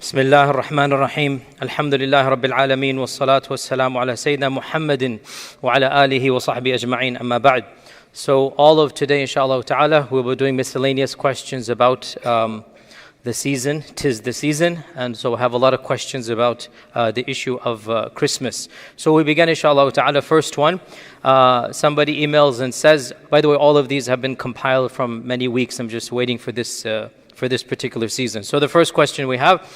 بسم الله الرحمن الرحيم الحمد لله رب العالمين والصلاة والسلام على سيدنا محمد وعلى آله وصحبه أجمعين أما بعد. So all of today, inshallah ta'ala, we'll be doing miscellaneous questions about the season. 'Tis the season, and so we'll have a lot of questions about the issue of Christmas. So we begin, inshallah ta'ala. First one, somebody emails and says, by the way, all of these have been compiled from many weeks. I'm just waiting for this particular season. So the first question we have,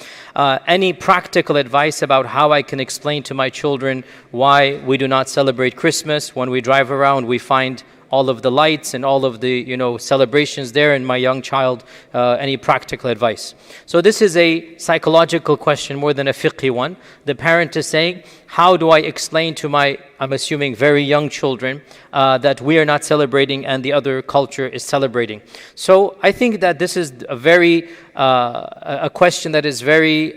any practical advice about how I can explain to my children why we do not celebrate Christmas? When we drive around, we find all of the lights and all of the celebrations there, and my young child, any practical advice? So this is a psychological question more than a fiqhi one. The parent is saying, how do I explain to my, I'm assuming, very young children that we are not celebrating and the other culture is celebrating? So I think that this is a question that is very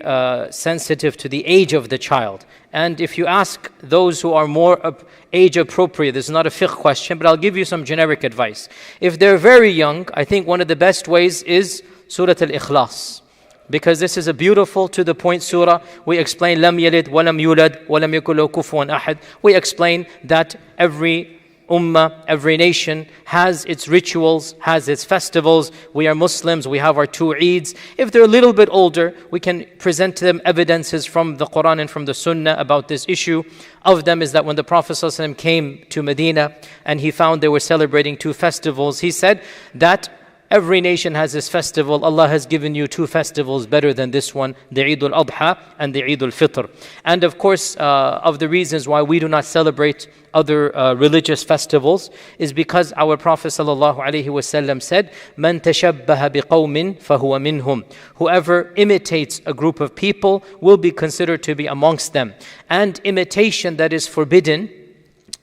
sensitive to the age of the child. And if you ask those who are more age appropriate, this is not a fiqh question, but I'll give you some generic advice. If they're very young, I think one of the best ways is Surah Al-Ikhlas, because this is a beautiful, to the point surah. We explain lam yalid wa lam yulad wa lam yakul lahu kufuwan ahad. We explain that every ummah, every nation has its rituals, has its festivals. We are Muslims, we have our 2 Eids. If they're a little bit older, we can present to them evidences from the Quran and from the Sunnah about this issue. Of them is that when the Prophet ﷺ came to Medina and he found they were celebrating 2 festivals, he said that every nation has this festival. Allah has given you 2 festivals better than this one, the Eid al-Adha and the Eid al-Fitr. And of course, of the reasons why we do not celebrate other religious festivals is because our Prophet ﷺ said, "Man tashabbaha biqawmin fahuwa minhum." Whoever imitates a group of people will be considered to be amongst them. And imitation that is forbidden,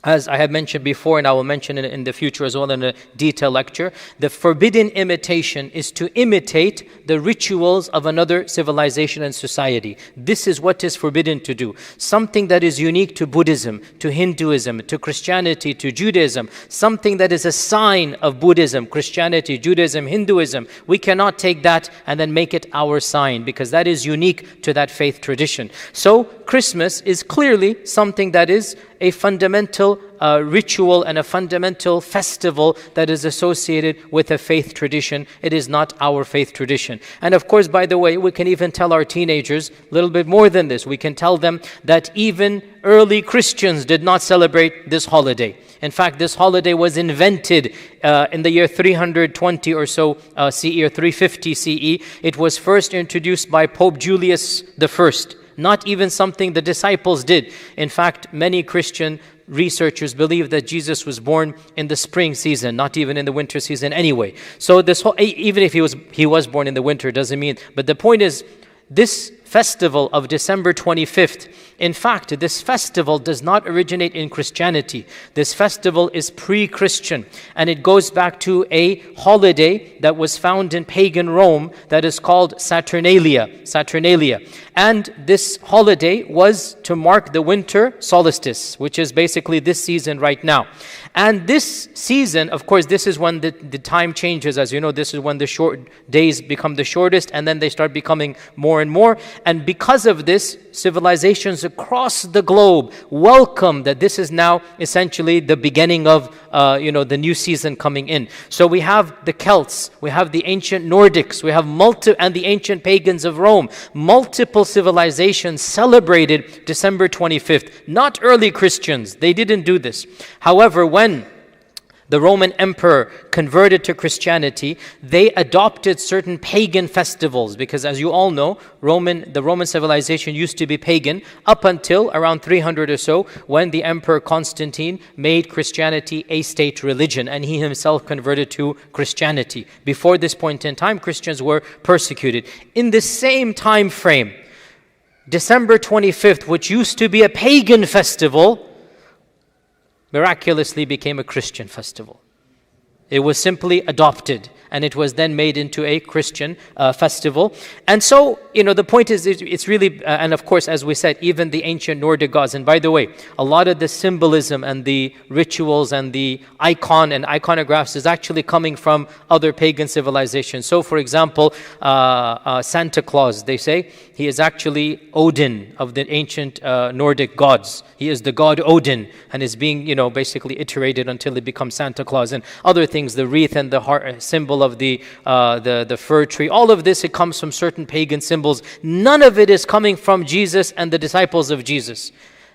as I have mentioned before, and I will mention it in the future as well in a detailed lecture, the forbidden imitation is to imitate the rituals of another civilization and society. This is what is forbidden to do. Something that is unique to Buddhism, to Hinduism, to Christianity, to Judaism, something that is a sign of Buddhism, Christianity, Judaism, Hinduism, we cannot take that and then make it our sign, because that is unique to that faith tradition. So Christmas is clearly something that is a fundamental ritual and a fundamental festival that is associated with a faith tradition. It is not our faith tradition. And of course, by the way, we can even tell our teenagers a little bit more than this. We can tell them that even early Christians did not celebrate this holiday. In fact, this holiday was invented in the year 320 or so CE, or 350 CE. It was first introduced by Pope Julius I. Not even something the disciples did. In fact, many Christian researchers believe that Jesus was born in the spring season, not even in the winter season anyway. So this whole, even if he was born in the winter, doesn't mean. But the point is, this festival of December 25th, in fact, this festival does not originate in Christianity. This festival is pre-Christian, and it goes back to a holiday that was found in pagan Rome that is called Saturnalia. And this holiday was to mark the winter solstice, which is basically this season right now. And this season, of course, this is when the time changes. As you know, this is when the short days become the shortest, and then they start becoming more and more. And because of this, civilizations across the globe welcome that this is now essentially the beginning of the new season coming in. So we have the Celts, we have the ancient Nordics, we have and the ancient pagans of Rome. Multiple civilizations celebrated December 25th. Not early Christians, they didn't do this. However, when the Roman emperor converted to Christianity, they adopted certain pagan festivals, because as you all know, the Roman civilization used to be pagan up until around 300 or so, when the emperor Constantine made Christianity a state religion and he himself converted to Christianity. Before this point in time, Christians were persecuted. In the same time frame, December 25th, which used to be a pagan festival, miraculously became a Christian festival. It was simply adopted, and it was then made into a Christian festival. And so, the point is, it's really, and of course, as we said, even the ancient Nordic gods. And by the way, a lot of the symbolism and the rituals and the icon and iconographs is actually coming from other pagan civilizations. So, for example, Santa Claus, they say, he is actually Odin of the ancient Nordic gods. He is the god Odin, and is being, basically iterated until it becomes Santa Claus. And other things, the wreath and the heart symbol of the fir tree, all of this, it comes from certain pagan symbols. None of it is coming from Jesus and the disciples of Jesus.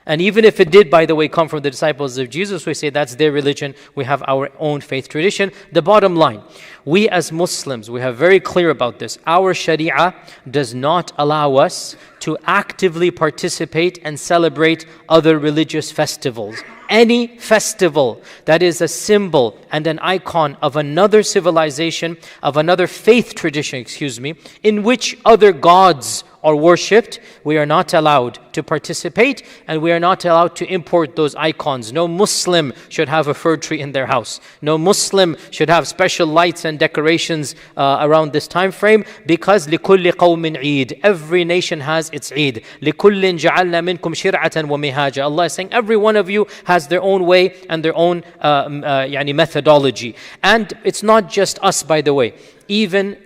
And even if it did, by the way, come from the disciples of Jesus, we say that's their religion. We have our own faith tradition. The bottom line, we as Muslims, we have very clear about this. Our Sharia does not allow us to actively participate and celebrate other religious festivals. Any festival that is a symbol and an icon of another civilization, of another faith tradition, in which other gods are worshipped, we are not allowed to participate, and we are not allowed to import those icons. No Muslim should have a fir tree in their house. No Muslim should have special lights and decorations around this time frame, because لِكُلِّ قَوْمٍ عِيد. Every nation has its Eid. لِكُلٍّ جَعَلْنَا مِنْكُمْ شِرْعَةً وَمِهَاجًا. Allah is saying every one of you has their own way and their own methodology. And it's not just us, by the way. Even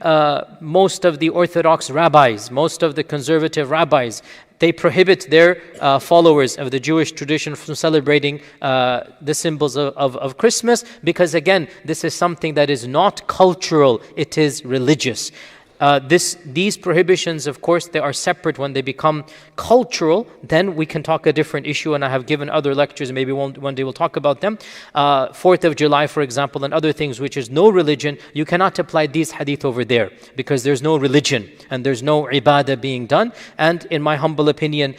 most of the Orthodox rabbis, most of the conservative rabbis, they prohibit their followers of the Jewish tradition from celebrating the symbols of Christmas, because again, this is something that is not cultural, it is religious. These prohibitions, of course, they are separate. When they become cultural, then we can talk a different issue, and I have given other lectures, maybe one day we'll talk about them. 4th of July, for example, and other things which is no religion, you cannot apply these hadith over there, because there's no religion and there's no ibadah being done. And in my humble opinion,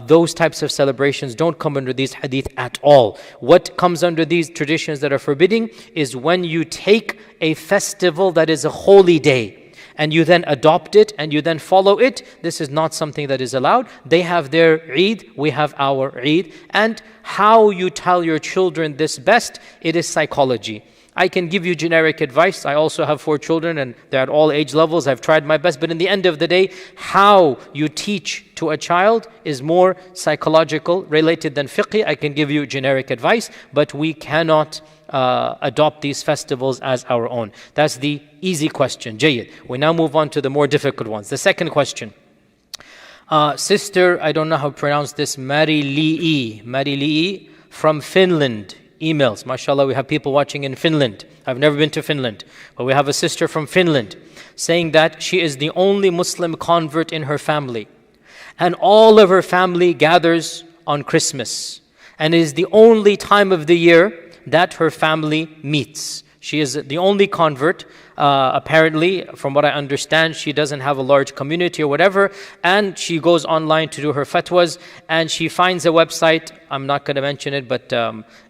those types of celebrations don't come under these hadith at all. What comes under these traditions that are forbidding is when you take a festival that is a holy day, and you then adopt it, and you then follow it. This is not something that is allowed. They have their Eid, we have our Eid. And how you tell your children this best, it is psychology. I can give you generic advice. I also have 4 children, and they're at all age levels. I've tried my best. But in the end of the day, how you teach to a child is more psychological related than fiqh. I can give you generic advice, but we cannot adopt these festivals as our own. That's the easy question. Jayyid. We now move on to the more difficult ones. The second question. Sister, I don't know how to pronounce this, Marilii from Finland emails. MashaAllah, we have people watching in Finland. I've never been to Finland, but we have a sister from Finland saying that she is the only Muslim convert in her family, and all of her family gathers on Christmas, and it is the only time of the year that her family meets. She is the only convert. Apparently, from what I understand, she doesn't have a large community or whatever, and she goes online to do her fatwas, and she finds a website. I'm not going to mention it, but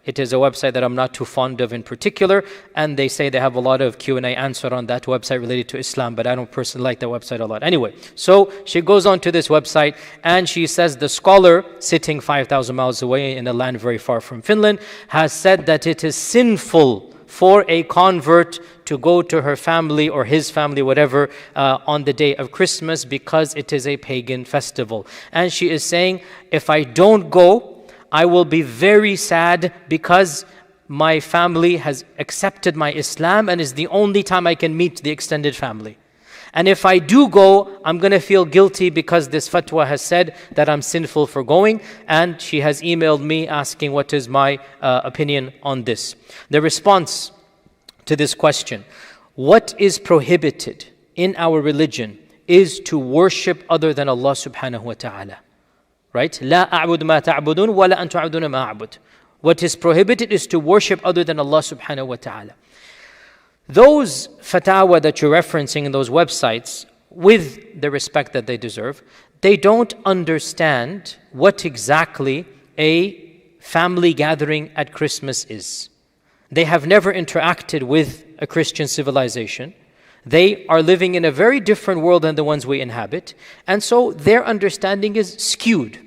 it is a website that I'm not too fond of in particular, and they say they have a lot of Q&A answer on that website related to Islam, but I don't personally like that website a lot. Anyway, so she goes on to this website, and she says the scholar sitting 5,000 miles away in a land very far from Finland has said that it is sinful for a convert to go to her family or his family, whatever, on the day of Christmas, because it is a pagan festival. And she is saying, if I don't go, I will be very sad, because my family has accepted my Islam and is the only time I can meet the extended family. And if I do go, I'm going to feel guilty because this fatwa has said that I'm sinful for going. And she has emailed me asking what is my opinion on this. The response to this question, what is prohibited in our religion is to worship other than Allah subhanahu wa ta'ala. Right? لا أعبد ما تعبدون ولا أن تعبدون ما أعبد. What is prohibited is to worship other than Allah subhanahu wa ta'ala. Those fatwa that you're referencing in those websites, with the respect that they deserve, they don't understand what exactly a family gathering at Christmas is. They have never interacted with a Christian civilization. They are living in a very different world than the ones we inhabit, and so their understanding is skewed.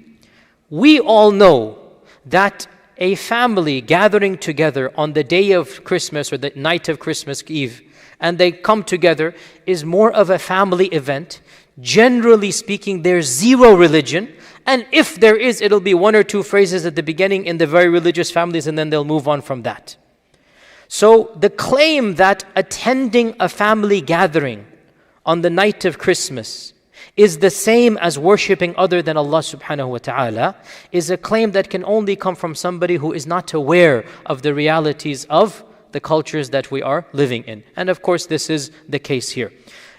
We all know that a family gathering together on the day of Christmas or the night of Christmas Eve, and they come together, is more of a family event. Generally speaking, there's zero religion. And if there is, it'll be one or two phrases at the beginning in the very religious families, and then they'll move on from that. So the claim that attending a family gathering on the night of Christmas is the same as worshipping other than Allah subhanahu wa ta'ala is a claim that can only come from somebody who is not aware of the realities of the cultures that we are living in. And of course, this is the case here.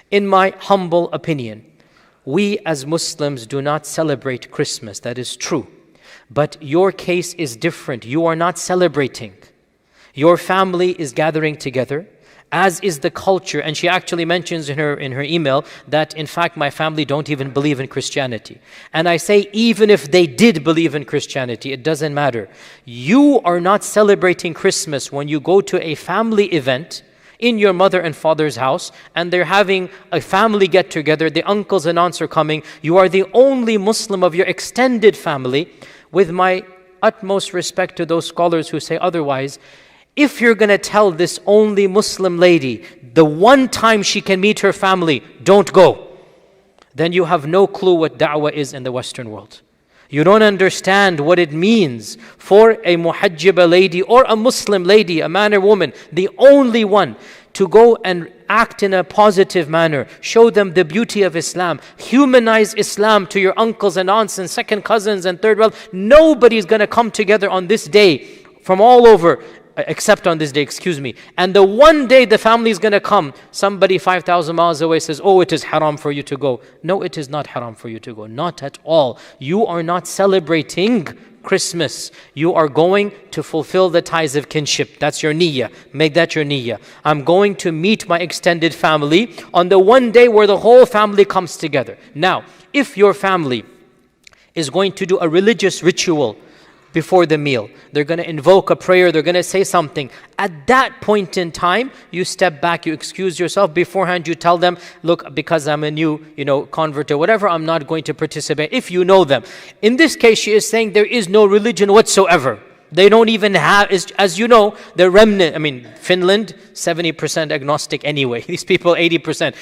In my humble opinion, we as Muslims do not celebrate Christmas. That is true. But your case is different. You are not celebrating. Your family is gathering together, as is the culture. And she actually mentions in her email that, in fact, my family don't even believe in Christianity. And I say, even if they did believe in Christianity, it doesn't matter. You are not celebrating Christmas when you go to a family event in your mother and father's house, and they're having a family get-together, the uncles and aunts are coming, you are the only Muslim of your extended family. With my utmost respect to those scholars who say otherwise, if you're going to tell this only Muslim lady the one time she can meet her family, don't go, then you have no clue what da'wah is in the Western world. You don't understand what it means for a muhajjiba lady or a Muslim lady, a man or woman, the only one, to go and act in a positive manner, show them the beauty of Islam, humanize Islam to your uncles and aunts and second cousins and third relative. Nobody's going to come together on this day from all over, except on this day, And the one day the family is going to come, somebody 5,000 miles away says, oh, it is haram for you to go. No, it is not haram for you to go. Not at all. You are not celebrating Christmas. You are going to fulfill the ties of kinship. That's your niyyah. Make that your niyyah. I'm going to meet my extended family on the one day where the whole family comes together. Now, if your family is going to do a religious ritual before the meal, they're going to invoke a prayer, they're going to say something. At that point in time, you step back, you excuse yourself. Beforehand, you tell them, look, because I'm a new, convert or whatever, I'm not going to participate, if you know them. In this case, she is saying there is no religion whatsoever. They don't even have, as you know, the remnant, Finland, 70% agnostic anyway. These people, 80%.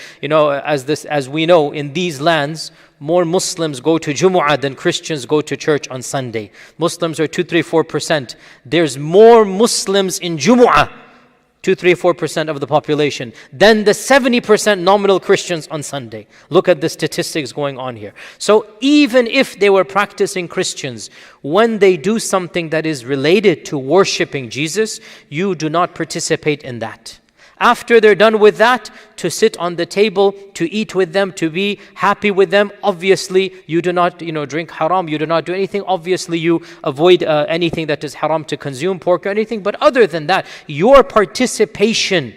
As we know, in these lands, more Muslims go to Jumu'ah than Christians go to church on Sunday. Muslims are 2, 3, 4%. There's more Muslims in Jumu'ah, 2, 3, 4% of the population, than the 70% nominal Christians on Sunday. Look at the statistics going on here. So even if they were practicing Christians, when they do something that is related to worshipping Jesus, you do not participate in that. After they're done with that, to sit on the table, to eat with them, to be happy with them, obviously you do not drink haram, you do not do anything. Obviously you avoid anything that is haram to consume, pork or anything. But other than that, your participation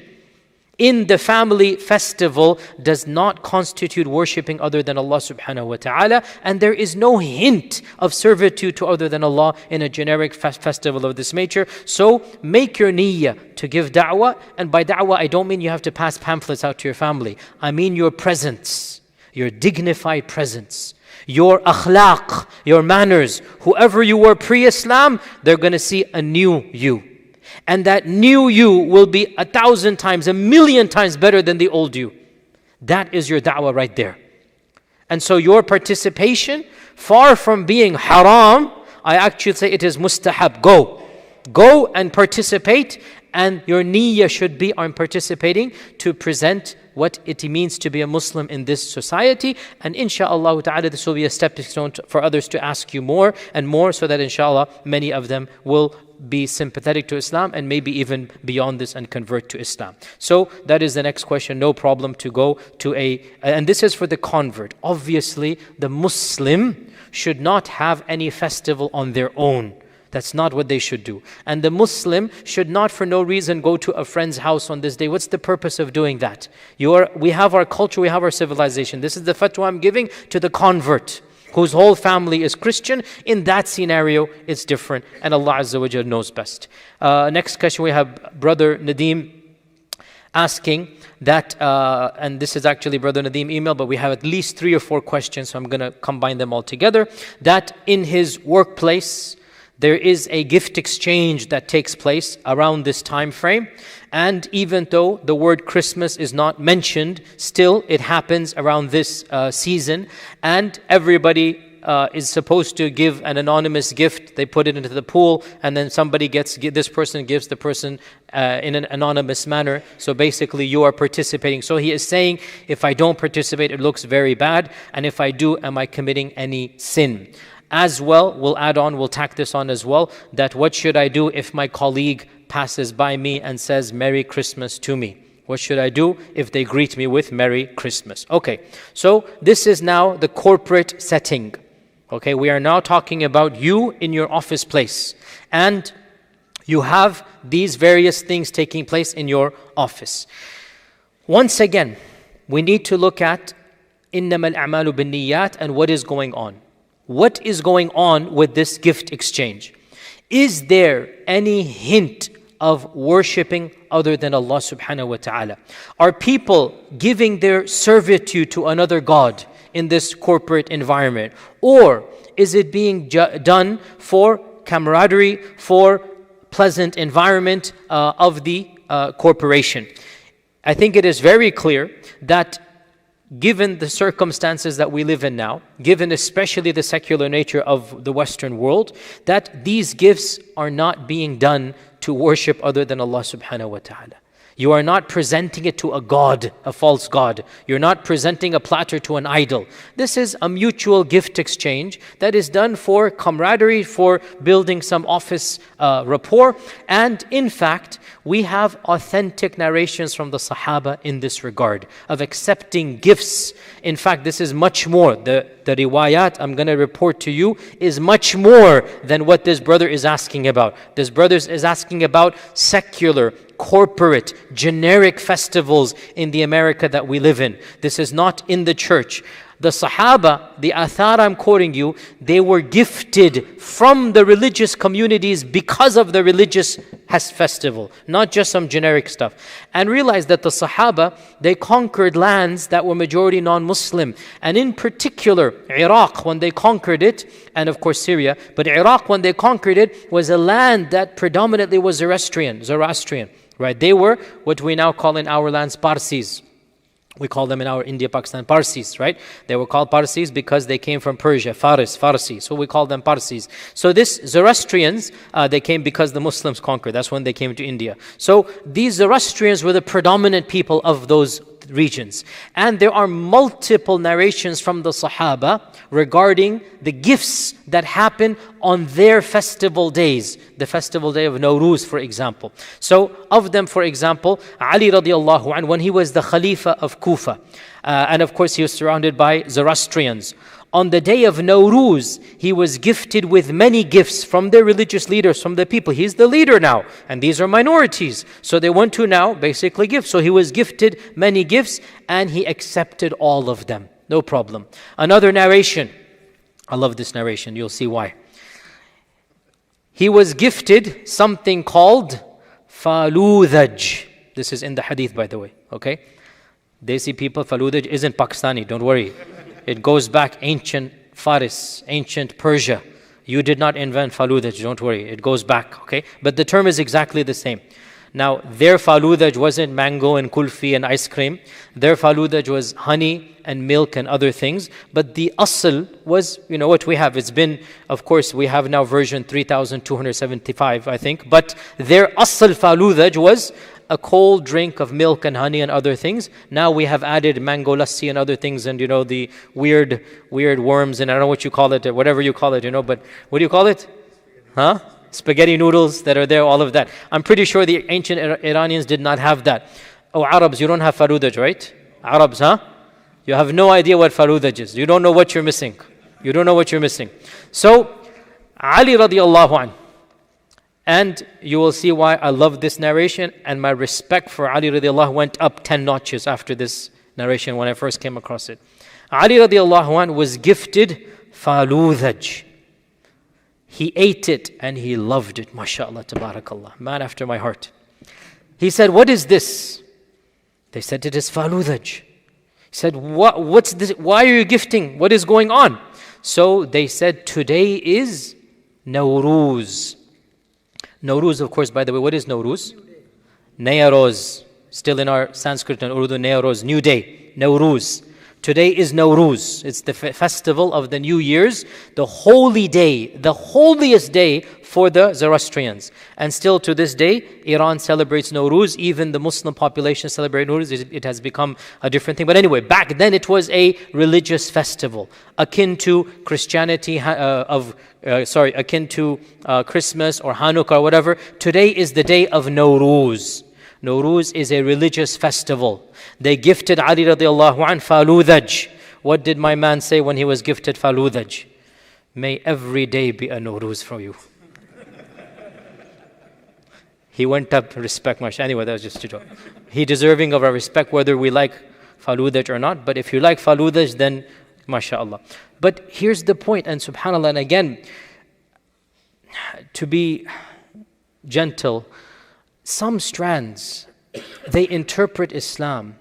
in the family festival does not constitute worshipping other than Allah subhanahu wa ta'ala, and there is no hint of servitude to other than Allah in a generic festival of this nature. So make your niyyah to give da'wah, and by da'wah I don't mean you have to pass pamphlets out to your family. I mean your presence, your dignified presence, your akhlaq, your manners. Whoever you were pre-Islam, they're going to see a new you. And that new you will be 1,000 times, 1,000,000 times better than the old you. That is your da'wah right there. And so your participation, far from being haram, I actually say it is mustahab. Go and participate, and your niyyah should be on participating to present what it means to be a Muslim in this society. And insha'Allah ta'ala, this will be a stepping stone for others to ask you more and more, so that insha'Allah many of them will be sympathetic to Islam and maybe even beyond this and convert to Islam. So that is the next question. No problem to go to and this is for the convert. Obviously, the Muslim should not have any festival on their own. That's not what they should do. And the Muslim should not for no reason go to a friend's house on this day. What's the purpose of doing that? We have our culture, we have our civilization. This is the fatwa I'm giving to the convert whose whole family is Christian. In that scenario, it's different, and Allah Azza wa Jal knows best. Next question, we have Brother Nadeem asking that, and this is actually Brother Nadeem email, but we have at least 3 or 4 questions, so I'm going to combine them all together. That in his workplace, There is a gift exchange that takes place around this time frame. And even though the word Christmas is not mentioned, still it happens around this season. And everybody is supposed to give an anonymous gift. They put it into the pool, and then this person gives the person in an anonymous manner. So basically you are participating. So he is saying, if I don't participate, it looks very bad. And if I do, am I committing any sin? As well, we'll tack this on as well, that what should I do if my colleague passes by me and says Merry Christmas to me? What should I do if they greet me with Merry Christmas? Okay, so this is now the corporate setting. Okay, we are now talking about you in your office place. And you have these various things taking place in your office. Once again, we need to look at إِنَّمَا الْأَعْمَالُ بِالنِّيَّاتِ and what is going on. What is going on with this gift exchange? Is there any hint of worshipping other than Allah subhanahu wa ta'ala? Are people giving their servitude to another God in this corporate environment? Or is it being done for camaraderie, for pleasant environment of the corporation? I think it is very clear that given the circumstances that we live in now, given especially the secular nature of the Western world, that these gifts are not being done to worship other than Allah subhanahu wa ta'ala. You are not presenting it to a god, a false god. You're not presenting a platter to an idol. This is a mutual gift exchange that is done for camaraderie, for building some office rapport. And in fact, we have authentic narrations from the Sahaba in this regard of accepting gifts. In fact, this is much more. The riwayat I'm going to report to you is much more than what this brother is asking about. This brother is asking about secular, corporate, generic festivals in the America that we live in. This is not in the church. The Sahaba, the athar I'm quoting you, they were gifted from the religious communities because of the religious festival, not just some generic stuff. And realize that the Sahaba, they conquered lands that were majority non-Muslim. And in particular, Iraq, when they conquered it, and of course Syria, but Iraq, when they conquered it, was a land that predominantly was Zoroastrian. Right? They were what we now call in our lands Parsis. We call them in our India, Pakistan, Parsis, right? They were called Parsis because they came from Persia, Farsi. So we call them Parsis. So this Zoroastrians, they came because the Muslims conquered. That's when they came to India. So these Zoroastrians were the predominant people of those regions. And there are multiple narrations from the Sahaba regarding the gifts that happen on their festival days. The festival day of Nowruz, for example. So of them, for example, Ali radiallahu anhu, when he was the Khalifa of Kufa, and of course he was surrounded by Zoroastrians. On the day of Nowruz, he was gifted with many gifts from their religious leaders, from the people. He's the leader now, and these are minorities. So they want to now basically give. So he was gifted many gifts, and he accepted all of them. No problem. Another narration. I love this narration. You'll see why. He was gifted something called faludaj. This is in the hadith, by the way. Okay? Desi people, faludaj isn't Pakistani. Don't worry. It goes back ancient Faris, ancient Persia. You did not invent faludaj, don't worry. It goes back, okay? But the term is exactly the same. Now, their faludaj wasn't mango and kulfi and ice cream. Their faludaj was honey and milk and other things. But the asl was, what we have. It's been, of course, we have now version 3275, I think. But their asl faludaj was a cold drink of milk and honey and other things. Now we have added mango lassi and other things, and the weird worms, and I don't know what you call it, or whatever you call it, but what do you call it? Huh? Spaghetti noodles that are there, all of that. I'm pretty sure the ancient Iranians did not have that. Oh, Arabs, you don't have faludaj, right? Arabs, huh? You have no idea what faludaj is. You don't know what you're missing. You don't know what you're missing. So, Ali radiallahu anhu, and you will see why I love this narration, and my respect for Ali radiallahu went up 10 notches after this narration when I first came across it. Ali radiallahu anh was gifted faludaj. He ate it and he loved it. MashaAllah, tabarakallah. Man after my heart. He said, "What is this?" They said, "It is faludaj." He said, "What's this? Why are you gifting? What is going on?" So they said, "Today is Nowruz. Nowruz, of course, by the way, what is Nowruz? Naya Roz. Still in our Sanskrit and Urdu, Naya Roz, new day, Nowruz. Today is Nowruz. It's the festival of the New Year's, the holy day, the holiest day for the Zoroastrians. And still to this day, Iran celebrates Nowruz. Even the Muslim population celebrates Nowruz. It has become a different thing. But anyway, back then it was a religious festival, akin to Christianity, akin to Christmas or Hanukkah or whatever. Today is the day of Nowruz. Nowruz is a religious festival. They gifted Ali radiallahu anh faludaj. What did my man say when he was gifted faludaj? May every day be a Nowruz for you. He went up, respect, mashallah. Anyway, that was just a joke. He deserving of our respect whether we like faludaj or not. But if you like faludaj, then mashallah. But here's the point, and subhanallah, and again, to be gentle, some strands, they interpret Islam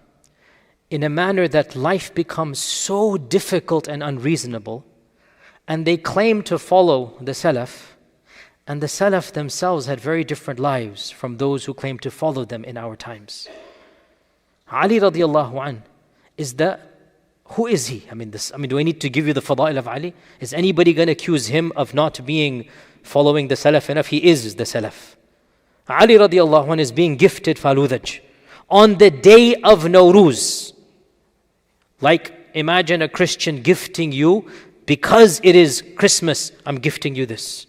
in a manner that life becomes so difficult and unreasonable, and they claim to follow the Salaf, and the Salaf themselves had very different lives from those who claim to follow them in our times. Ali radiallahu an who is he? Do I need to give you the fada'il of Ali? Is anybody going to accuse him of not being following the Salaf enough? He is the Salaf. Ali radiallahu anh is being gifted faludaj on the day of Nowruz. Like, imagine a Christian gifting you, because it is Christmas, I'm gifting you this.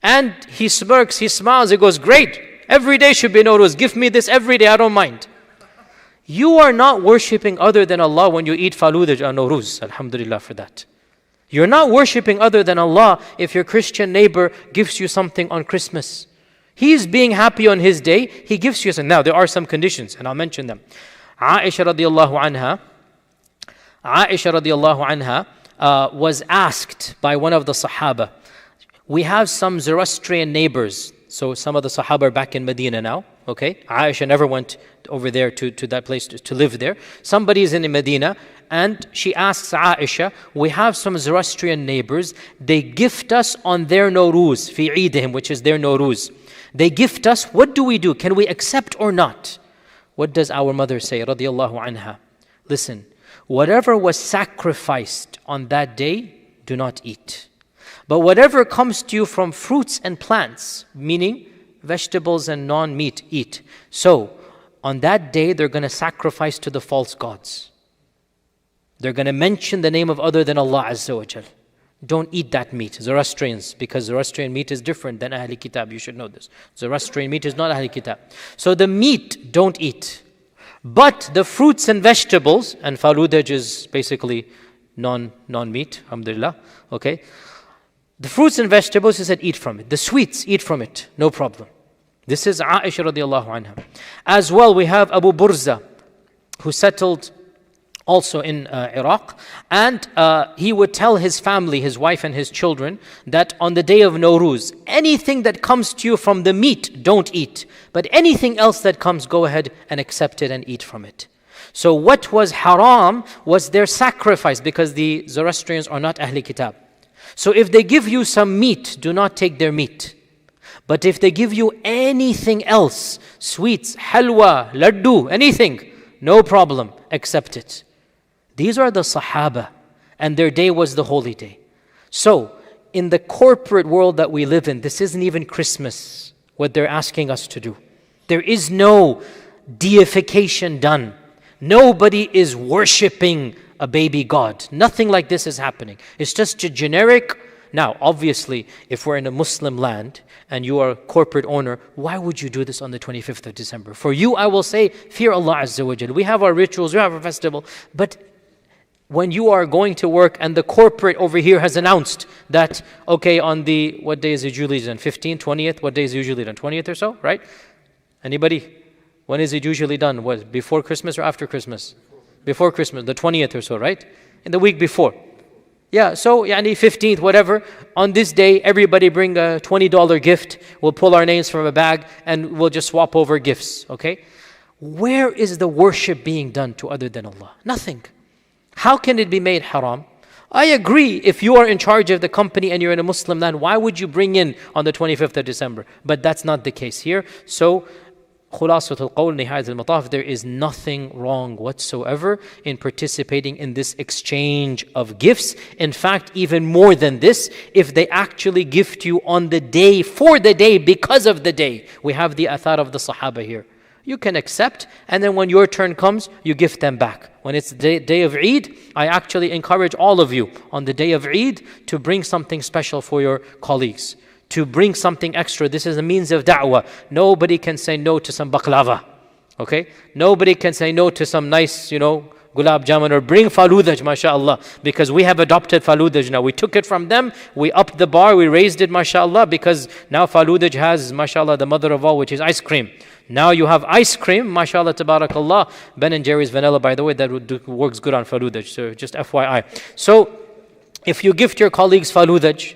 And he smirks, he smiles, he goes, great, every day should be Nowruz, give me this every day, I don't mind. You are not worshipping other than Allah when you eat faludaj on Nowruz, alhamdulillah for that. You're not worshipping other than Allah if your Christian neighbor gives you something on Christmas. He's being happy on his day, he gives you something. Now, there are some conditions, and I'll mention them. Aisha radiallahu anha was asked by one of the Sahaba. We have some Zoroastrian neighbors. So some of the Sahaba are back in Medina now. Okay, Aisha never went over there to that place to live there. Somebody is in Medina, and she asks Aisha, we have some Zoroastrian neighbors. They gift us on their Nowruz, fi Eidihim, which is their Nowruz. They gift us, what do we do? Can we accept or not? What does our mother say, radiyallahu anha? Listen, whatever was sacrificed on that day, do not eat. But whatever comes to you from fruits and plants, meaning vegetables and non-meat, eat. So, on that day, they're going to sacrifice to the false gods. They're going to mention the name of other than Allah Azza wa Jal. Don't eat that meat, Zoroastrians, because Zoroastrian meat is different than Ahl Kitab. You should know this. Zoroastrian meat is not Ahl Kitab. So the meat, don't eat. But the fruits and vegetables, and faludaj is basically non-meat, alhamdulillah, okay? The fruits and vegetables, he said, eat from it. The sweets, eat from it, no problem. This is Aisha radiallahu anha. As well, we have Abu Burza, who settled also in Iraq, and he would tell his family, his wife and his children, that on the day of Nowruz, anything that comes to you from the meat, don't eat. But anything else that comes, go ahead and accept it and eat from it. So what was haram was their sacrifice, because the Zoroastrians are not Ahl Kitab. So if they give you some meat, do not take their meat. But if they give you anything else, sweets, halwa, laddu, anything, no problem, accept it. These are the Sahaba, and their day was the holy day. So, in the corporate world that we live in, this isn't even Christmas, what they're asking us to do. There is no deification done. Nobody is worshipping a baby God. Nothing like this is happening. It's just a generic. Now, obviously, if we're in a Muslim land and you are a corporate owner, why would you do this on the 25th of December? For you, I will say, fear Allah Azza wa Jal. We have our rituals, we have our festival, but when you are going to work and the corporate over here has announced that, okay, on the, what day is it usually done? 15th, 20th? What day is it usually done? 20th or so, right? Anybody? When is it usually done? What, before Christmas or after Christmas? Before Christmas, the 20th or so, right? In the week before. Yeah, so, yani 15th, whatever. On this day, everybody bring a $20 gift. We'll pull our names from a bag and we'll just swap over gifts, okay? Where is the worship being done to other than Allah? Nothing. How can it be made haram? I agree, if you are in charge of the company and you're in a Muslim land, why would you bring in on the 25th of December? But that's not the case here. So, khulasatul qawl, nihayat al-mataf, there is nothing wrong whatsoever in participating in this exchange of gifts. In fact, even more than this, if they actually gift you on the day, for the day, because of the day. We have the athar of the Sahaba here. You can accept, and then when your turn comes, you gift them back. When it's the day of Eid, I actually encourage all of you on the day of Eid to bring something special for your colleagues, to bring something extra. This is a means of da'wah. Nobody can say no to some baklava. Okay? Nobody can say no to some nice, gulab jamun, or bring faludaj, mashallah, because we have adopted faludaj now. We took it from them, we upped the bar, we raised it, mashallah, because now faludaj has, mashallah, the mother of all, which is ice cream. Now you have ice cream, mashallah, tabarakallah. Ben & Jerry's vanilla, by the way, that works good on faludaj, so just FYI. So, if you gift your colleagues faludaj,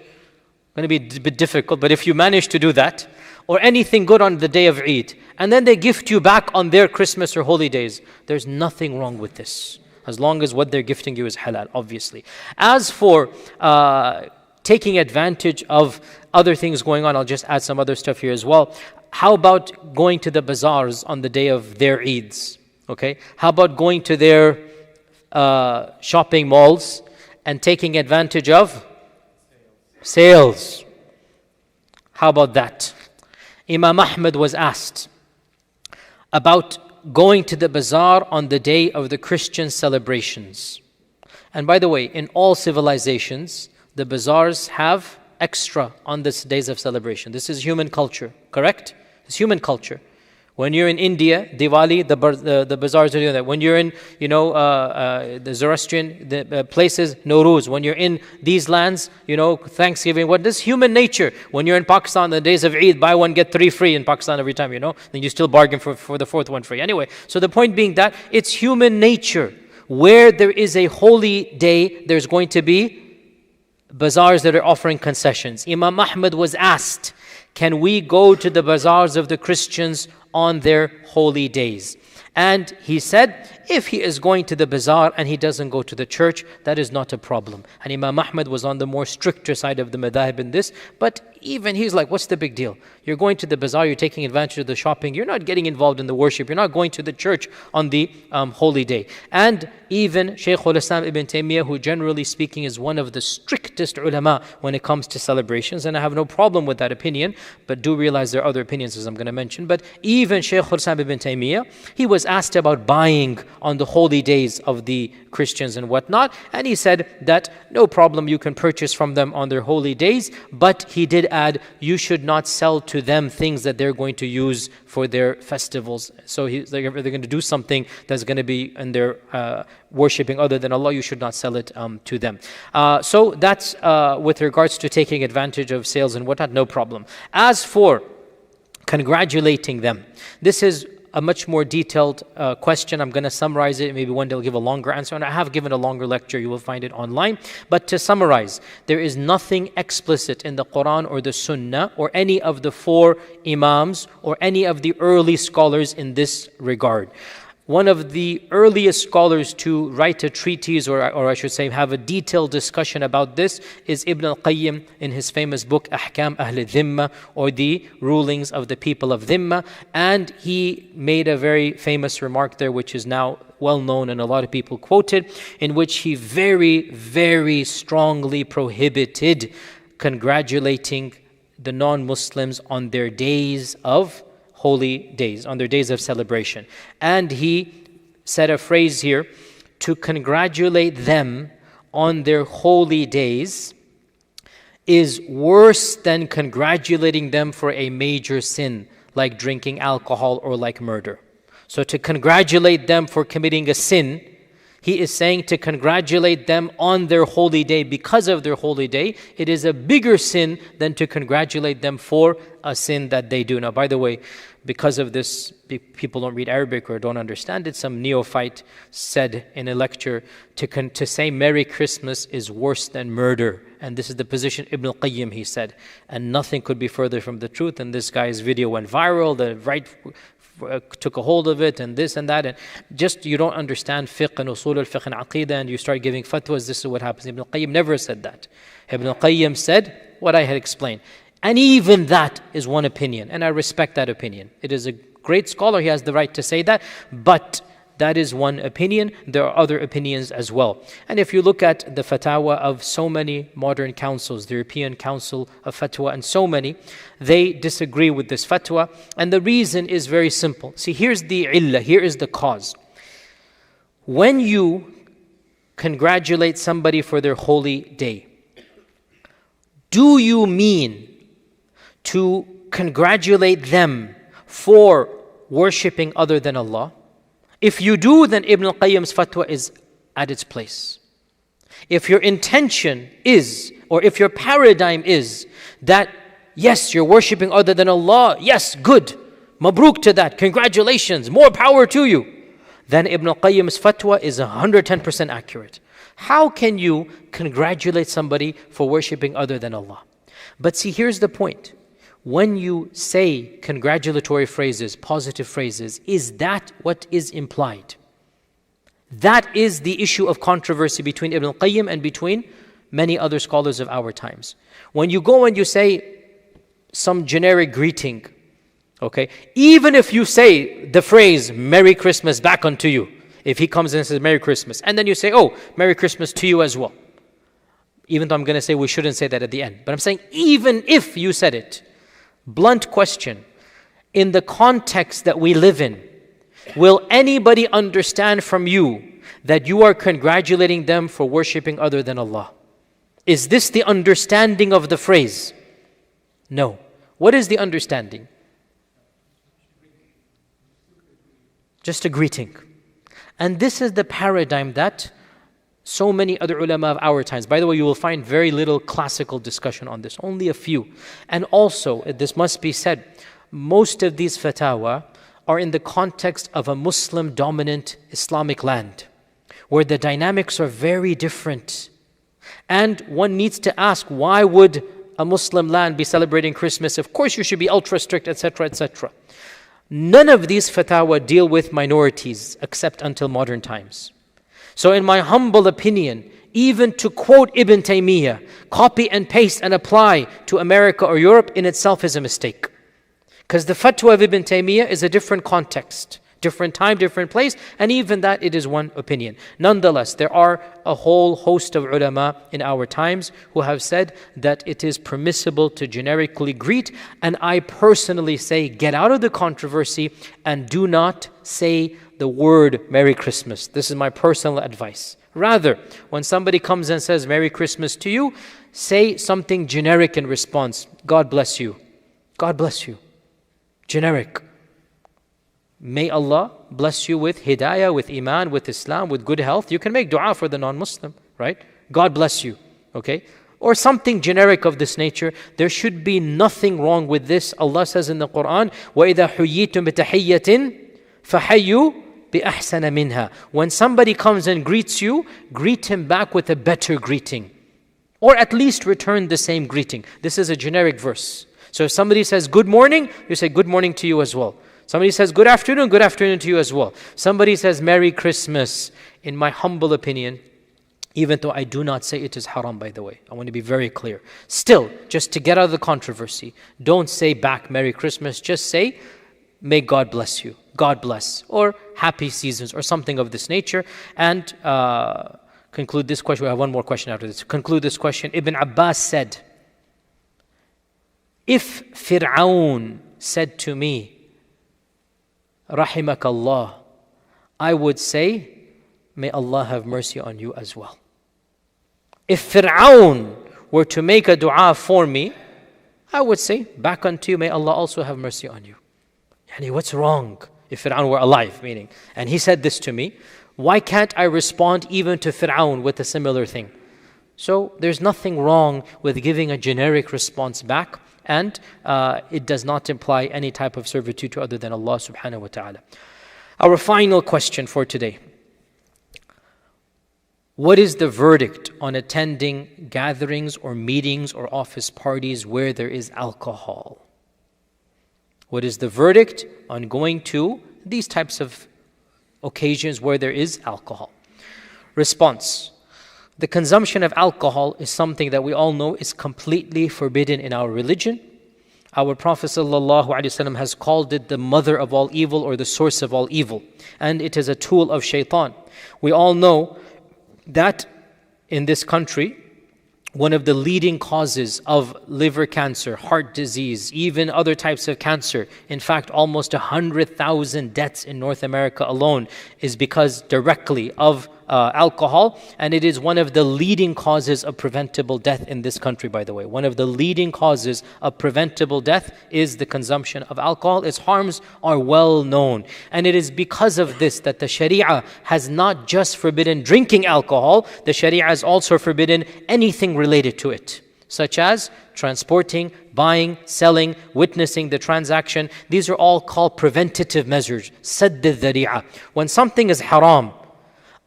going to be a bit difficult, but if you manage to do that, or anything good on the day of Eid, and then they gift you back on their Christmas or holy days, there's nothing wrong with this, as long as what they're gifting you is halal, obviously. As for taking advantage of other things going on, I'll just add some other stuff here as well. How about going to the bazaars on the day of their Eids? Okay? How about going to their shopping malls and taking advantage of sales? How about that? Imam Ahmad was asked about going to the bazaar on the day of the Christian celebrations. And by the way, in all civilizations, the bazaars have extra on these days of celebration. This is human culture, correct? It's human culture. When you're in India, Diwali, the bazaars are doing that. When you're in, the Zoroastrian places, Nowruz. When you're in these lands, Thanksgiving. What is human nature? When you're in Pakistan, the days of Eid, buy one, get three free in Pakistan every time, then you still bargain for the fourth one free. Anyway, so the point being that it's human nature. Where there is a holy day, there's going to be bazaars that are offering concessions. Imam Ahmad was asked, can we go to the bazaars of the Christians on their holy days? And he said, if he is going to the bazaar and he doesn't go to the church, that is not a problem. And Imam Ahmad was on the more stricter side of the madhahib in this, but even he's like, what's the big deal? You're going to the bazaar, you're taking advantage of the shopping, you're not getting involved in the worship, you're not going to the church on the holy day. And even Shaykh al-Islam ibn Taymiyyah, who generally speaking is one of the strictest ulama when it comes to celebrations, and I have no problem with that opinion, but do realize there are other opinions as I'm going to mention. But even Shaykh al-Islam ibn Taymiyyah, he was asked about buying on the holy days of the Christians and whatnot, and he said that no problem, you can purchase from them on their holy days, but he did add, you should not sell to them things that they're going to use for their festivals. So they're going to do something that's going to be in their worshipping other than Allah, you should not sell it to them. So that's with regards to taking advantage of sales and whatnot, no problem. As for congratulating them, this is a much more detailed question. I'm going to summarize it. Maybe one day I'll give a longer answer. And I have given a longer lecture. You will find it online. But to summarize, there is nothing explicit in the Quran or the Sunnah or any of the four Imams or any of the early scholars in this regard. One of the earliest scholars to write a treatise, or I should say have a detailed discussion about this, is Ibn al-Qayyim in his famous book Ahkam Ahl al-Dhimma, or the rulings of the people of Dhimma. And he made a very famous remark there, which is now well known and a lot of people quoted, in which he very, very strongly prohibited congratulating the non-Muslims on their days of holy days, on their days of celebration. And he said a phrase here, to congratulate them on their holy days is worse than congratulating them for a major sin, like drinking alcohol or like murder. So to congratulate them for committing a sin, he is saying to congratulate them on their holy day because of their holy day, it is a bigger sin than to congratulate them for a sin that they do. Now, by the way, because of this, people don't read Arabic or don't understand it. Some neophyte said in a lecture, to say Merry Christmas is worse than murder. And this is the position Ibn al-Qayyim, he said. And nothing could be further from the truth. And this guy's video went viral. The right took a hold of it and this and that, and just you don't understand fiqh and usul al-fiqh and aqidah, and you start giving fatwas, this is what happens. Ibn al-Qayyim never said that. Ibn al-Qayyim said what I had explained. And even that is one opinion, and I respect that opinion. It is a great scholar, he has the right to say that, but that is one opinion. There are other opinions as well. And if you look at the fatwa of so many modern councils, the European Council of Fatwa and so many, they disagree with this fatwa. And the reason is very simple. See, here's the illah, here is the cause. When you congratulate somebody for their holy day, do you mean to congratulate them for worshipping other than Allah? If you do, then Ibn al-Qayyim's fatwa is at its place. If your intention is, or if your paradigm is that, yes, you're worshipping other than Allah, yes, good, mabruk to that, congratulations, more power to you, then Ibn al-Qayyim's fatwa is 110% accurate. How can you congratulate somebody for worshipping other than Allah? But see, here's the point. When you say congratulatory phrases, positive phrases, is that what is implied? That is the issue of controversy between Ibn al-Qayyim and between many other scholars of our times. When you go and you say some generic greeting, okay, even if you say the phrase, Merry Christmas back unto you, if he comes in and says Merry Christmas, and then you say, oh, Merry Christmas to you as well. Even though I'm going to say we shouldn't say that at the end. But I'm saying even if you said it, blunt question, in the context that we live in, will anybody understand from you that you are congratulating them for worshipping other than Allah? Is this the understanding of the phrase? No. What is the understanding? Just a greeting. And this is the paradigm that so many other ulama of our times. By the way, you will find very little classical discussion on this, only a few. And also, this must be said, most of these fatwa are in the context of a Muslim-dominant Islamic land, where the dynamics are very different. And one needs to ask, why would a Muslim land be celebrating Christmas? Of course you should be ultra strict, etc., etc. None of these fatwa deal with minorities, except until modern times. So in my humble opinion, even to quote Ibn Taymiyyah, copy and paste and apply to America or Europe in itself is a mistake. Because the fatwa of Ibn Taymiyyah is a different context, different time, different place, and even that it is one opinion. Nonetheless, there are a whole host of ulama in our times who have said that it is permissible to generically greet, and I personally say get out of the controversy and do not say the word Merry Christmas. This is my personal advice. Rather, when somebody comes and says Merry Christmas to you, say something generic in response. God bless you. God bless you. Generic. May Allah bless you with hidayah, with iman, with Islam, with good health. You can make dua for the non-Muslim, right? God bless you, okay? Or something generic of this nature. There should be nothing wrong with this. Allah says in the Quran, وَإِذَا حُيِّيتُم بِتَحِيَّةٍ فَحَيُّوا بِأَحْسَنَ مِنْهَا. When somebody comes and greets you, greet him back with a better greeting. Or at least return the same greeting. This is a generic verse. So if somebody says good morning, you say good morning to you as well. Somebody says good afternoon to you as well. Somebody says Merry Christmas. In my humble opinion, even though I do not say it is haram, by the way, I want to be very clear. Still, just to get out of the controversy, don't say back Merry Christmas. Just say, may God bless you. God bless. Or happy seasons or something of this nature. And conclude this question. We have one more question after this. Conclude this question. Ibn Abbas said, if Fir'aun said to me, Rahimakallah, I would say, may Allah have mercy on you as well. If Fir'aun were to make a dua for me, I would say, back unto you, may Allah also have mercy on you. Yani, what's wrong if Fir'aun were alive, meaning? And he said this to me, why can't I respond even to Fir'aun with a similar thing? So there's nothing wrong with giving a generic response back, and it does not imply any type of servitude to other than Allah subhanahu wa ta'ala. Our final question for today. What is the verdict on attending gatherings or meetings or office parties where there is alcohol? What is the verdict on going to these types of occasions where there is alcohol? Response: the consumption of alcohol is something that we all know is completely forbidden in our religion. Our Prophet ﷺ has called it the mother of all evil or the source of all evil, and it is a tool of shaitan. We all know that in this country, one of the leading causes of liver cancer, heart disease, even other types of cancer, in fact almost 100,000 deaths in North America alone, is because directly of alcohol, and it is one of the leading causes of preventable death in this country, by the way. One of the leading causes of preventable death is the consumption of alcohol. Its harms are well known, and it is because of this that the Sharia has not just forbidden drinking alcohol, the Sharia has also forbidden anything related to it, such as transporting, buying, selling, witnessing the transaction. These are all called preventative measures, sadd al-dhari'ah. When something is haram,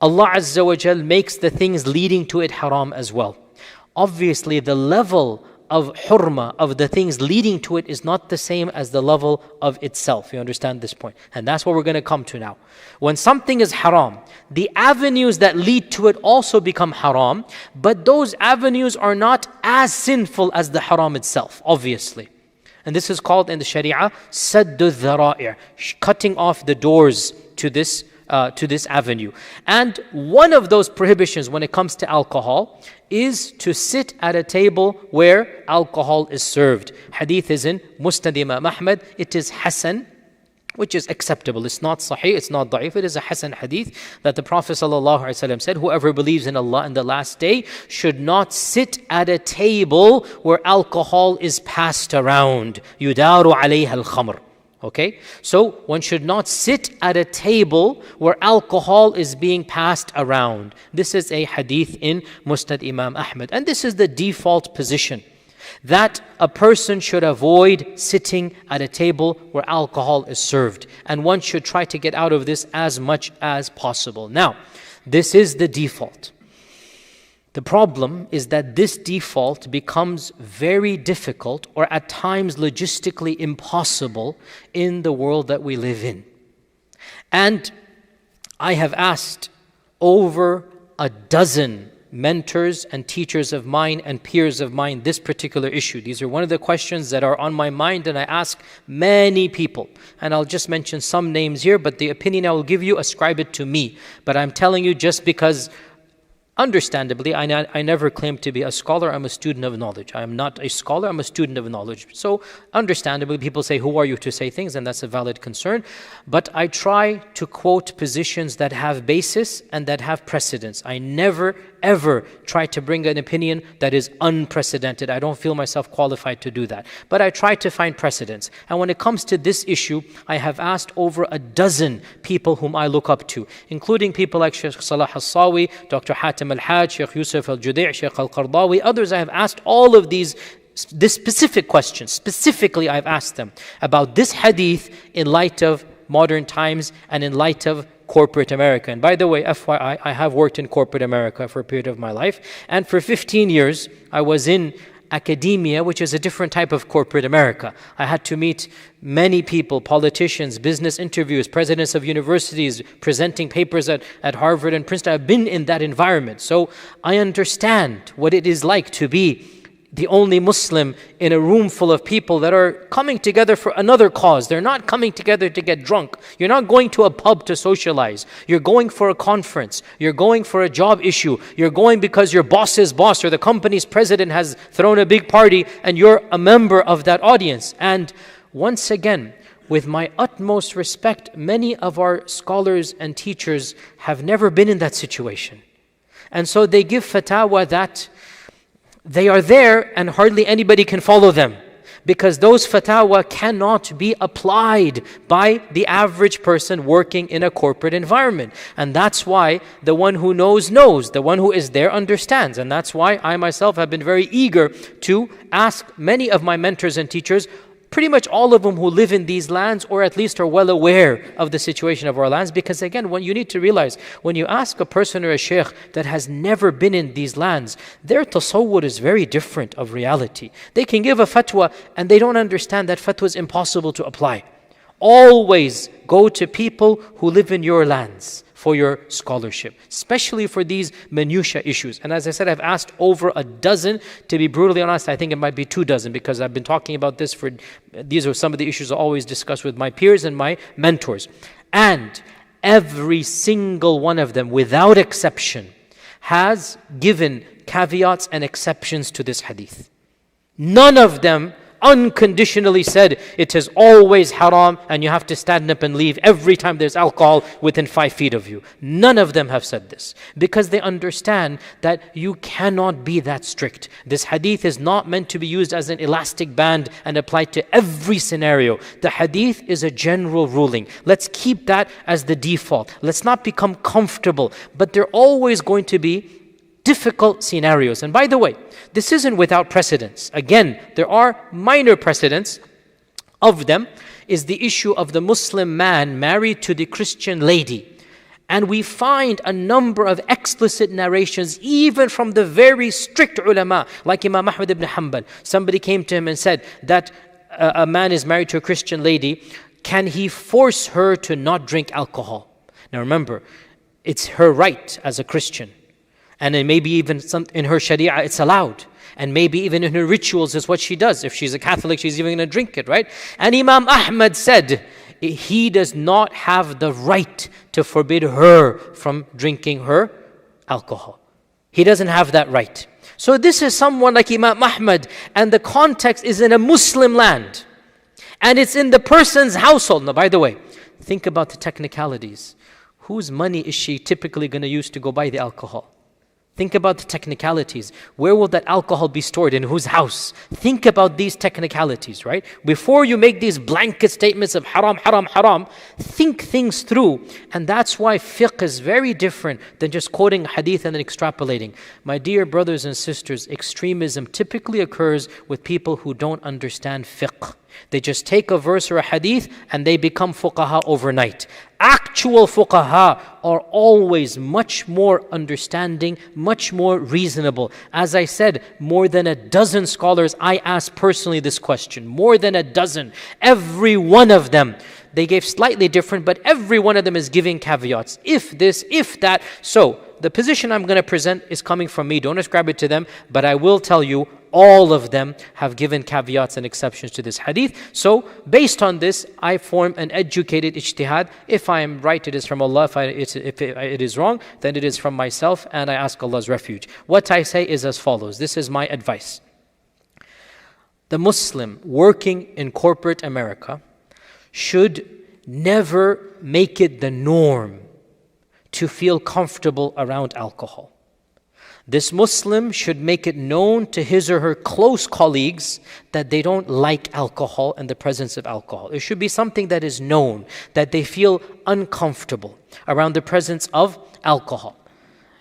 Allah Azza wa Jal makes the things leading to it haram as well. Obviously, the level of hurma, of the things leading to it, is not the same as the level of itself. You understand this point? And that's what we're going to come to now. When something is haram, the avenues that lead to it also become haram, but those avenues are not as sinful as the haram itself, obviously. And this is called in the Sharia, saddu dhara'i', cutting off the doors to this avenue. And one of those prohibitions when it comes to alcohol is to sit at a table where alcohol is served. Hadith is in Musnad Imam Ahmad. It is Hasan, which is acceptable. It's not Sahih, it's not Da'if. It is a Hasan hadith that the Prophet ﷺ said, whoever believes in Allah and the last day should not sit at a table where alcohol is passed around. Yudaru alayha al-khamr. Okay, so one should not sit at a table where alcohol is being passed around. This is a hadith in Musnad Imam Ahmad. And this is the default position, that a person should avoid sitting at a table where alcohol is served. And one should try to get out of this as much as possible. Now, this is the default. The problem is that this default becomes very difficult, or at times logistically impossible, in the world that we live in. And I have asked over a dozen mentors and teachers of mine and peers of mine this particular issue. These are one of the questions that are on my mind, and I ask many people. And I'll just mention some names here, but the opinion I will give you, ascribe it to me. But I'm telling you just because, understandably, I never claim to be a scholar. I'm a student of knowledge. I am not a scholar, I'm a student of knowledge. So understandably, people say, who are you to say things? And that's a valid concern. But I try to quote positions that have basis and that have precedence. I never, ever try to bring an opinion that is unprecedented. I don't feel myself qualified to do that. But I try to find precedence. And when it comes to this issue, I have asked over a dozen people whom I look up to, including people like Sheikh Salah al-Sawi, Dr. Hatim al-Hajj, Sheikh Yusuf al-Judi', Sheikh al-Qardawi, others. I have asked all of this specific question. Specifically, I've asked them about this hadith in light of modern times and in light of corporate America. And by the way, FYI, I have worked in corporate America for a period of my life. And for 15 years, I was in academia, which is a different type of corporate America. I had to meet many people, politicians, business interviews, presidents of universities, presenting papers at Harvard and Princeton. I've been in that environment. So I understand what it is like to be the only Muslim in a room full of people that are coming together for another cause. They're not coming together to get drunk. You're not going to a pub to socialize. You're going for a conference. You're going for a job issue. You're going because your boss's boss or the company's president has thrown a big party and you're a member of that audience. And once again, with my utmost respect, many of our scholars and teachers have never been in that situation. And so they give fatwa that they are there and hardly anybody can follow them, because those fatwa cannot be applied by the average person working in a corporate environment. And that's why the one who knows, knows. The one who is there understands. And that's why I myself have been very eager to ask many of my mentors and teachers, Pretty much all of them who live in these lands, or at least are well aware of the situation of our lands. Because again, what you need to realize, when you ask a person or a sheikh that has never been in these lands, their tasawwur is very different of reality. They can give a fatwa and they don't understand that fatwa is impossible to apply. Always go to people who live in your lands for your scholarship, especially for these minutiae issues. And as I said, I've asked over a dozen. To be brutally honest, I think it might be 24, because I've been talking about this these are some of the issues I always discuss with my peers and my mentors. And every single one of them, without exception, has given caveats and exceptions to this hadith. None of them unconditionally said it is always haram and you have to stand up and leave every time there's alcohol within 5 feet of you. None of them have said this, because they understand that you cannot be that strict. This hadith is not meant to be used as an elastic band and applied to every scenario. The hadith is a general ruling. Let's keep that as the default. Let's not become comfortable, but there are always going to be difficult scenarios. And by the way, this isn't without precedents. Again, there are minor precedents. Of them is the issue of the Muslim man married to the Christian lady. And we find a number of explicit narrations, even from the very strict ulama, like Imam Ahmad ibn Hanbal. Somebody came to him and said that a man is married to a Christian lady. Can he force her to not drink alcohol? Now remember, it's her right as a Christian. And then maybe even in her sharia it's allowed. And maybe even in her rituals is what she does. If she's a Catholic, she's even going to drink it, right? And Imam Ahmad said, he does not have the right to forbid her from drinking her alcohol. He doesn't have that right. So this is someone like Imam Ahmad, and the context is in a Muslim land. And it's in the person's household. Now, by the way, think about the technicalities. Whose money is she typically going to use to go buy the alcohol? Think about the technicalities. Where will that alcohol be stored? In whose house? Think about these technicalities, right? Before you make these blanket statements of haram, haram, haram, think things through. And that's why fiqh is very different than just quoting hadith and then extrapolating. My dear brothers and sisters, extremism typically occurs with people who don't understand fiqh. They just take a verse or a hadith and they become fuqaha overnight. Actual fuqaha are always much more understanding, much more reasonable. As I said, more than a dozen scholars, I asked personally this question. More than a dozen. Every one of them, they gave slightly different, but every one of them is giving caveats. If this, if that. So, the position I'm going to present is coming from me. Don't ascribe it to them, but I will tell you, all of them have given caveats and exceptions to this hadith. So, based on this, I form an educated ijtihad. If I am right, it is from Allah. If it is wrong, then it is from myself, and I ask Allah's refuge. What I say is as follows. This is my advice. The Muslim working in corporate America should never make it the norm to feel comfortable around alcohol. This Muslim should make it known to his or her close colleagues that they don't like alcohol and the presence of alcohol. It should be something that is known, that they feel uncomfortable around the presence of alcohol.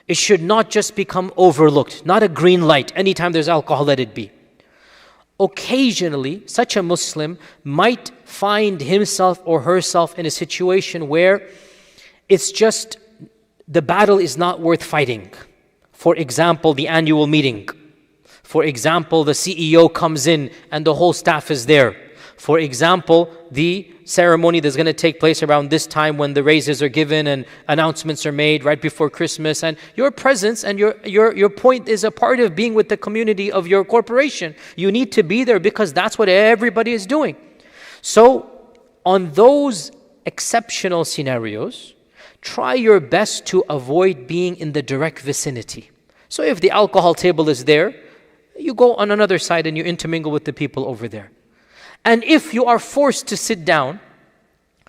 It should not just become overlooked, not a green light. Anytime there's alcohol, let it be. Occasionally, such a Muslim might find himself or herself in a situation where it's just the battle is not worth fighting. For example, the annual meeting. For example, the CEO comes in and the whole staff is there. For example, the ceremony that's going to take place around this time when the raises are given and announcements are made right before Christmas. And your presence and your point is a part of being with the community of your corporation. You need to be there because that's what everybody is doing. So, on those exceptional scenarios, try your best to avoid being in the direct vicinity. So if the alcohol table is there, you go on another side and you intermingle with the people over there. And if you are forced to sit down,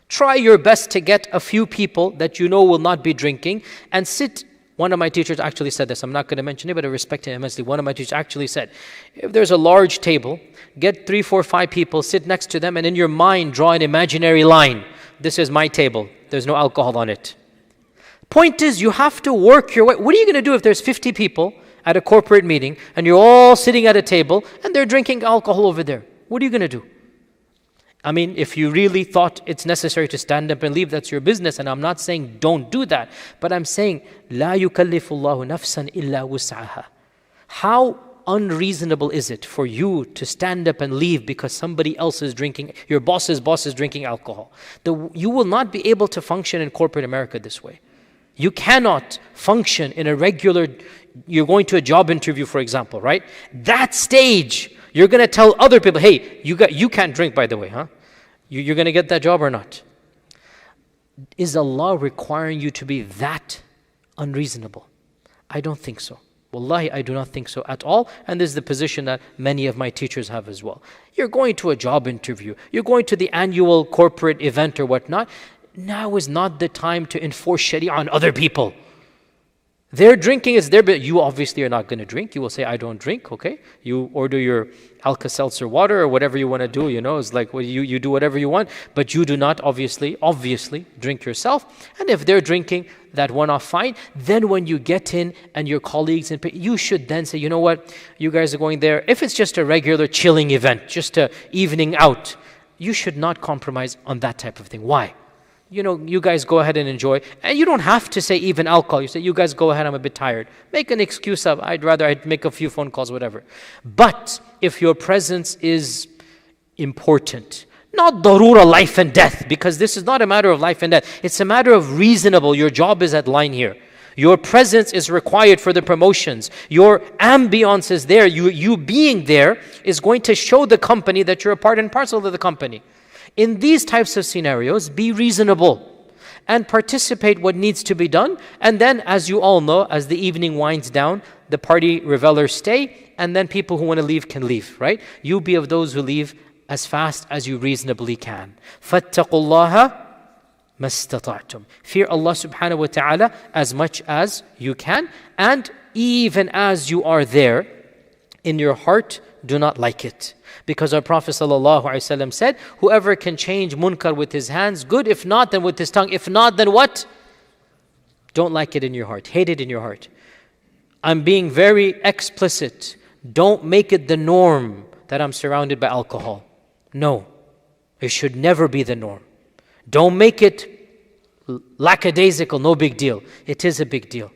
try your best to get a few people that you know will not be drinking and sit. One of my teachers actually said this. I'm not going to mention it, but I respect him immensely. One of my teachers actually said, if there's a large table, get 3, 4, 5 people, sit next to them, and in your mind draw an imaginary line. This is my table. There's no alcohol on it. Point is, you have to work your way. What are you going to do if there's 50 people at a corporate meeting and you're all sitting at a table and they're drinking alcohol over there? What are you going to do? I mean, if you really thought it's necessary to stand up and leave, that's your business. And I'm not saying don't do that. But I'm saying, لا يكلف الله نفسا إلا وسعها. How unreasonable is it for you to stand up and leave because somebody else is drinking, your boss's boss is drinking alcohol? You will not be able to function in corporate America this way. You cannot function in a regular, you're going to a job interview, for example, right? That stage, you're going to tell other people, hey, you can't drink, by the way, huh? You're going to get that job or not? Is Allah requiring you to be that unreasonable? I don't think so. Wallahi, I do not think so at all. And this is the position that many of my teachers have as well. You're going to a job interview. You're going to the annual corporate event or whatnot. Now is not the time to enforce Sharia on other people. Their drinking is there, but you obviously are not going to drink. You will say, I don't drink, okay? You order your Alka-Seltzer water or whatever you want to do, it's like well, you do whatever you want, but you do not obviously drink yourself. And if they're drinking that one-off, fine. Then when you get in and your colleagues, you should then say, you know what, you guys are going there. If it's just a regular chilling event, just a evening out, you should not compromise on that type of thing. Why? You guys go ahead and enjoy. And you don't have to say even alcohol. You say, you guys go ahead, I'm a bit tired. Make an excuse up. I'd make a few phone calls, whatever. But if your presence is important, not darura, life and death, because this is not a matter of life and death. It's a matter of reasonable. Your job is at line here. Your presence is required for the promotions. Your ambience is there. You being there is going to show the company that you're a part and parcel of the company. In these types of scenarios, be reasonable and participate what needs to be done. And then, as you all know, as the evening winds down, the party revelers stay, and then people who want to leave can leave, right? You be of those who leave as fast as you reasonably can. فَاتَّقُوا اللَّهَ مَا اسْتَطَعْتُمْ. Fear Allah subhanahu wa ta'ala as much as you can. And even as you are there, in your heart, do not like it. Because our Prophet ﷺ said, whoever can change munkar with his hands, good. If not, then with his tongue. If not, then what? Don't like it in your heart. Hate it in your heart. I'm being very explicit. Don't make it the norm that I'm surrounded by alcohol. No. It should never be the norm. Don't make it lackadaisical, no big deal. It is a big deal.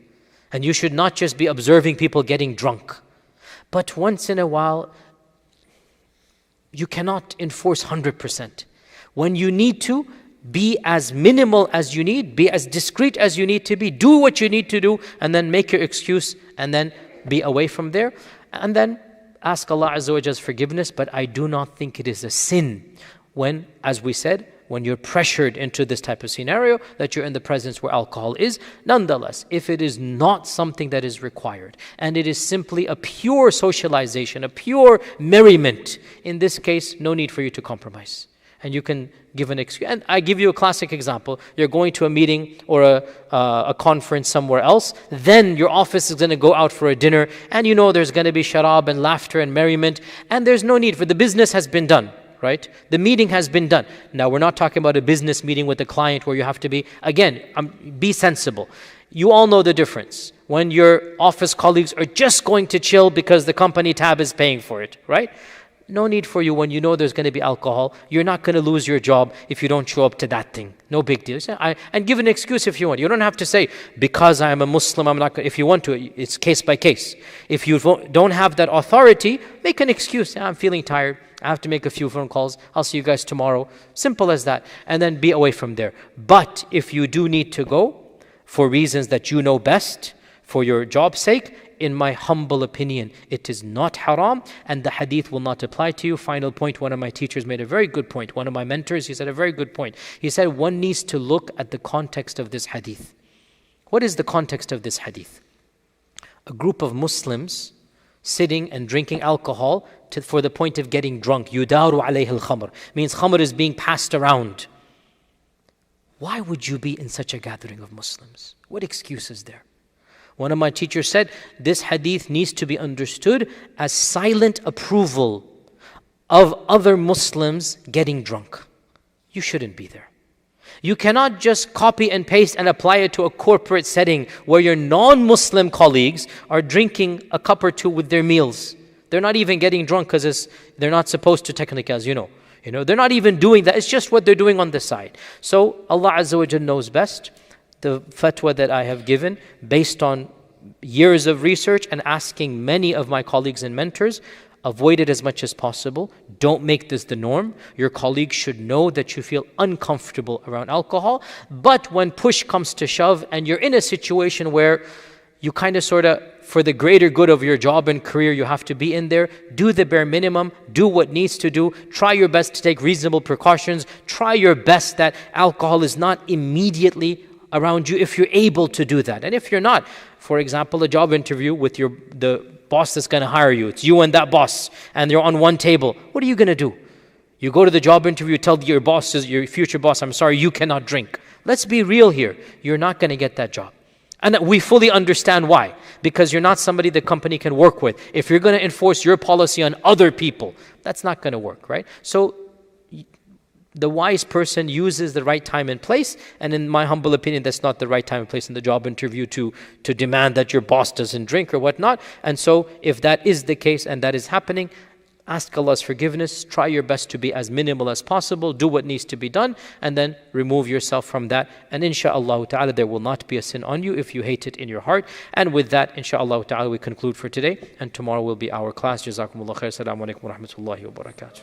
And you should not just be observing people getting drunk. But once in a while, you cannot enforce 100%. When you need to, be as minimal as you need, be as discreet as you need to be, do what you need to do, and then make your excuse, and then be away from there. And then ask Allah Azza wa Jalla's forgiveness. But I do not think it is a sin when, as we said, when you're pressured into this type of scenario, that you're in the presence where alcohol is. Nonetheless, if it is not something that is required, and it is simply a pure socialization, a pure merriment, in this case, no need for you to compromise. And you can give an excuse. And I give you a classic example. You're going to a meeting or a conference somewhere else. Then your office is going to go out for a dinner. And you know there's going to be sharab and laughter and merriment. And there's no need for the business has been done. Right? The meeting has been done. Now, we're not talking about a business meeting with a client where you have to be, again, be sensible. You all know the difference. When your office colleagues are just going to chill because the company tab is paying for it, right? No need for you when you know there's going to be alcohol. You're not going to lose your job if you don't show up to that thing. No big deal. And give an excuse if you want. You don't have to say, because I am a Muslim, I'm not going to. If you want to, it's case by case. If you don't have that authority, make an excuse. I'm feeling tired. I have to make a few phone calls. I'll see you guys tomorrow. Simple as that. And then be away from there. But if you do need to go for reasons that you know best, for your job's sake, in my humble opinion, it is not haram, and the hadith will not apply to you. Final point, one of my teachers made a very good point. One of my mentors, he said a very good point. He said one needs to look at the context of this hadith. What is the context of this hadith? A group of Muslims sitting and drinking alcohol for the point of getting drunk. Yudaru alayhi al-khamr. Means khamr is being passed around. Why would you be in such a gathering of Muslims? What excuse is there? One of my teachers said, this hadith needs to be understood as silent approval of other Muslims getting drunk. You shouldn't be there. You cannot just copy and paste and apply it to a corporate setting where your non-Muslim colleagues are drinking a cup or two with their meals. They're not even getting drunk because they're not supposed to technically, as you know. They're not even doing that. It's just what they're doing on the side. So Allah Azza wa Jal knows best. The fatwa that I have given based on years of research and asking many of my colleagues and mentors, avoid it as much as possible. Don't make this the norm. Your colleagues should know that you feel uncomfortable around alcohol. But when push comes to shove and you're in a situation where you kind of sort of, for the greater good of your job and career, you have to be in there, do the bare minimum, do what needs to do, try your best to take reasonable precautions, try your best that alcohol is not immediately around you if you're able to do that. And if you're not, for example, a job interview with the boss that's going to hire you, it's you and that boss, and you're on one table, what are you going to do? You go to the job interview, tell your boss, your future boss, I'm sorry, you cannot drink. Let's be real here. You're not going to get that job. And we fully understand why. Because you're not somebody the company can work with. If you're going to enforce your policy on other people, that's not going to work, right? So the wise person uses the right time and place, and in my humble opinion, that's not the right time and place in the job interview to demand that your boss doesn't drink or whatnot. And so if that is the case and that is happening, ask Allah's forgiveness, try your best to be as minimal as possible, do what needs to be done, and then remove yourself from that. And insha'Allah ta'ala, there will not be a sin on you if you hate it in your heart. And with that, insha'Allah ta'ala, we conclude for today, and tomorrow will be our class. Jazakumullah khair. Assalamu alaikum wa rahmatullahi wa barakatuh.